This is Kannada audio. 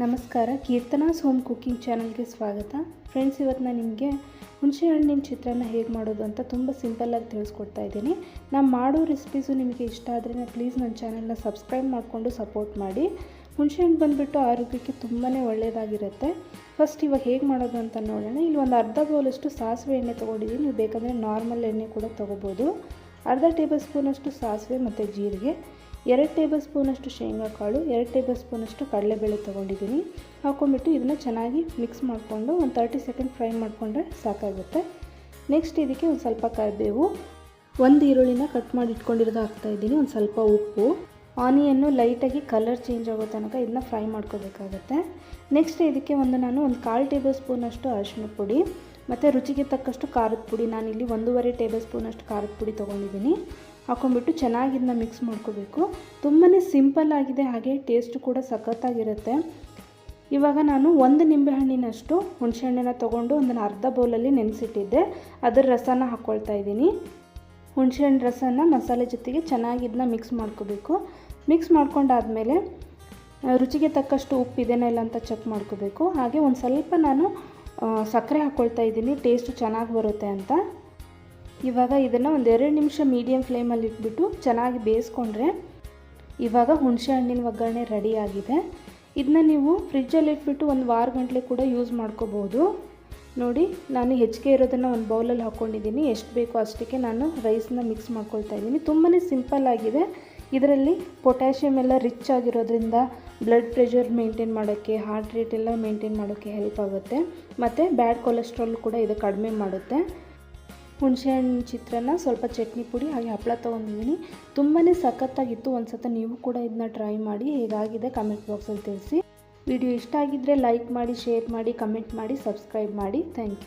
ನಮಸ್ಕಾರ, ಕೀರ್ತನಾಸ್ ಹೋಮ್ ಕುಕಿಂಗ್ ಚಾನಲ್ಗೆ ಸ್ವಾಗತ. ಫ್ರೆಂಡ್ಸ್, ಇವತ್ತು ನಾನು ನಿಮಗೆ ಹುಣಸೆ ಹಣ್ಣಿನ ಚಿತ್ರಾನ್ನ ಹೇಗೆ ಮಾಡೋದು ಅಂತ ತುಂಬ ಸಿಂಪಲ್ಲಾಗಿ ತಿಳಿಸ್ಕೊಡ್ತಾ ಇದ್ದೀನಿ. ನಾನು ಮಾಡೋ ರೆಸಿಪೀಸು ನಿಮಗೆ ಇಷ್ಟ ಆದರೆ ಪ್ಲೀಸ್ ನನ್ನ ಚಾನಲ್ನ ಸಬ್ಸ್ಕ್ರೈಬ್ ಮಾಡಿಕೊಂಡು ಸಪೋರ್ಟ್ ಮಾಡಿ. ಹುಣಸೆ ಹಣ್ಣು ಬಂದುಬಿಟ್ಟು ಆರೋಗ್ಯಕ್ಕೆ ತುಂಬಾ ಒಳ್ಳೆಯದಾಗಿರುತ್ತೆ. ಫಸ್ಟ್ ಇವಾಗ ಹೇಗೆ ಮಾಡೋದು ಅಂತ ನೋಡೋಣ. ಇಲ್ಲಿ ಒಂದು ಅರ್ಧ ಬೌಲಷ್ಟು ಸಾಸಿವೆ ಎಣ್ಣೆ ತೊಗೊಂಡಿದ್ದೀನಿ. ನೀವು ಬೇಕಂದರೆ ನಾರ್ಮಲ್ ಎಣ್ಣೆ ಕೂಡ ತೊಗೋಬೋದು. ಅರ್ಧ ಟೇಬಲ್ ಸ್ಪೂನಷ್ಟು ಸಾಸಿವೆ ಮತ್ತು ಜೀರಿಗೆ, 2 ಟೇಬಲ್ ಸ್ಪೂನಷ್ಟು ಶೇಂಗಾ ಕಾಳು, 2 ಟೇಬಲ್ ಸ್ಪೂನಷ್ಟು ಕಡಲೆಬೇಳೆ ತೊಗೊಂಡಿದ್ದೀನಿ. ಹಾಕೊಂಡ್ಬಿಟ್ಟು ಇದನ್ನು ಚೆನ್ನಾಗಿ ಮಿಕ್ಸ್ ಮಾಡಿಕೊಂಡು ಒಂದು 30 ಸೆಕೆಂಡ್ ಫ್ರೈ ಮಾಡಿಕೊಂಡ್ರೆ ಸಾಕಾಗುತ್ತೆ. ನೆಕ್ಸ್ಟ್ ಇದಕ್ಕೆ ಒಂದು ಸ್ವಲ್ಪ ಕರಿಬೇವು, 1 ಈರುಳ್ಳಿನ ಕಟ್ ಮಾಡಿ ಇಟ್ಕೊಂಡಿರೋದು ಹಾಕ್ತಾಯಿದ್ದೀನಿ, ಒಂದು ಸ್ವಲ್ಪ ಉಪ್ಪು, ಆನಿಯನ್ನು ಲೈಟಾಗಿ ಕಲರ್ ಚೇಂಜ್ ಆಗೋ ತನಕ ಇದನ್ನ ಫ್ರೈ ಮಾಡ್ಕೋಬೇಕಾಗತ್ತೆ. ನೆಕ್ಸ್ಟ್ ಇದಕ್ಕೆ ನಾನು ಒಂದು 1/4 ಟೇಬಲ್ ಸ್ಪೂನಷ್ಟು ಅರಿಶಿನ ಪುಡಿ ಮತ್ತು ರುಚಿಗೆ ತಕ್ಕಷ್ಟು ಖಾರದ ಪುಡಿ, ನಾನಿಲ್ಲಿ 1.5 ಟೇಬಲ್ ಸ್ಪೂನಷ್ಟು ಖಾರದ ಪುಡಿ ತೊಗೊಂಡಿದ್ದೀನಿ. ಹಾಕೊಂಡ್ಬಿಟ್ಟು ಚೆನ್ನಾಗಿ ಇದನ್ನ ಮಿಕ್ಸ್ ಮಾಡ್ಕೋಬೇಕು. ತುಂಬಾ ಸಿಂಪಲ್ ಆಗಿದೆ, ಹಾಗೆ ಟೇಸ್ಟು ಕೂಡ ಸಖತ್ತಾಗಿರುತ್ತೆ. ಇವಾಗ ನಾನು 1 ನಿಂಬೆಹಣ್ಣಿನಷ್ಟು ಹುಣಸೆಹಣ್ಣನ್ನು ತೊಗೊಂಡು ಒಂದು ಅರ್ಧ ಬೌಲಲ್ಲಿ ನೆನೆಸಿಟ್ಟಿದ್ದೆ, ಅದರ ರಸನ ಹಾಕ್ಕೊಳ್ತಾ ಇದ್ದೀನಿ. ಹುಣಸೆಹಣ್ಣು ರಸನ ಮಸಾಲೆ ಜೊತೆಗೆ ಚೆನ್ನಾಗಿ ಇದನ್ನ ಮಿಕ್ಸ್ ಮಾಡ್ಕೋಬೇಕು. ಮಿಕ್ಸ್ ಮಾಡ್ಕೊಂಡಾದಮೇಲೆ ರುಚಿಗೆ ತಕ್ಕಷ್ಟು ಉಪ್ಪು ಇದೆನಾ ಇಲ್ಲ ಅಂತ ಚೆಕ್ ಮಾಡ್ಕೋಬೇಕು. ಹಾಗೆ ಒಂದು ಸ್ವಲ್ಪ ನಾನು ಸಕ್ಕರೆ ಹಾಕ್ಕೊಳ್ತಾ ಇದ್ದೀನಿ, ಟೇಸ್ಟು ಚೆನ್ನಾಗಿ ಬರುತ್ತೆ ಅಂತ. ಇವಾಗ ಇದನ್ನು ಒಂದು 2 ನಿಮಿಷ ಮೀಡಿಯಮ್ ಫ್ಲೇಮಲ್ಲಿ ಇಟ್ಬಿಟ್ಟು ಚೆನ್ನಾಗಿ ಬೇಯಿಸ್ಕೊಂಡ್ರೆ ಇವಾಗ ಹುಣಸೆ ಹಣ್ಣಿನ ಒಗ್ಗರಣೆ ರೆಡಿಯಾಗಿದೆ. ಇದನ್ನ ನೀವು ಫ್ರಿಜ್ಜಲ್ಲಿ ಇಟ್ಬಿಟ್ಟು ಒಂದು ವಾರ ಗಂಟಲೆ ಕೂಡ ಯೂಸ್ ಮಾಡ್ಕೋಬೋದು. ನೋಡಿ, ನಾನು ಹೆಚ್ಚಿಗೆ ಇರೋದನ್ನು ಒಂದು ಬೌಲಲ್ಲಿ ಹಾಕ್ಕೊಂಡಿದ್ದೀನಿ. ಎಷ್ಟು ಬೇಕೋ ಅಷ್ಟಕ್ಕೆ ನಾನು ರೈಸನ್ನ ಮಿಕ್ಸ್ ಮಾಡ್ಕೊಳ್ತಾ ಇದ್ದೀನಿ. ತುಂಬಾ ಸಿಂಪಲ್ ಆಗಿದೆ. ಇದರಲ್ಲಿ ಪೊಟ್ಯಾಷಿಯಮ್ ಎಲ್ಲ ರಿಚ್ ಆಗಿರೋದ್ರಿಂದ ಬ್ಲಡ್ ಪ್ರೆಷರ್ ಮೇಂಟೈನ್ ಮಾಡೋಕ್ಕೆ, ಹಾರ್ಟ್ ರೇಟ್ ಎಲ್ಲ ಮೇಂಟೈನ್ ಮಾಡೋಕ್ಕೆ ಹೆಲ್ಪ್ ಆಗುತ್ತೆ. ಮತ್ತು ಬ್ಯಾಡ್ ಕೊಲೆಸ್ಟ್ರಾಲ್ ಕೂಡ ಇದು ಕಡಿಮೆ ಮಾಡುತ್ತೆ. ಹುಣಸೆಹಣ್ಣು ಚಿತ್ರಾನ್ನ, ಸ್ವಲ್ಪ ಚಟ್ನಿ ಪುಡಿ ಹಾಗೆ ಹಪ್ಪಳ ತೊಗೊಂಡಿದ್ದೀನಿ. ತುಂಬಾ ಸಖತ್ತಾಗಿತ್ತು. ಒಂದು ಸಲ ನೀವು ಕೂಡ ಇದನ್ನ ಟ್ರೈ ಮಾಡಿ, ಹೇಗಾಗಿದೆ ಕಮೆಂಟ್ ಬಾಕ್ಸಲ್ಲಿ ತಿಳಿಸಿ. ವಿಡಿಯೋ ಇಷ್ಟ ಆಗಿದ್ದರೆ ಲೈಕ್ ಮಾಡಿ, ಶೇರ್ ಮಾಡಿ, ಕಮೆಂಟ್ ಮಾಡಿ, ಸಬ್ಸ್ಕ್ರೈಬ್ ಮಾಡಿ. Thank you.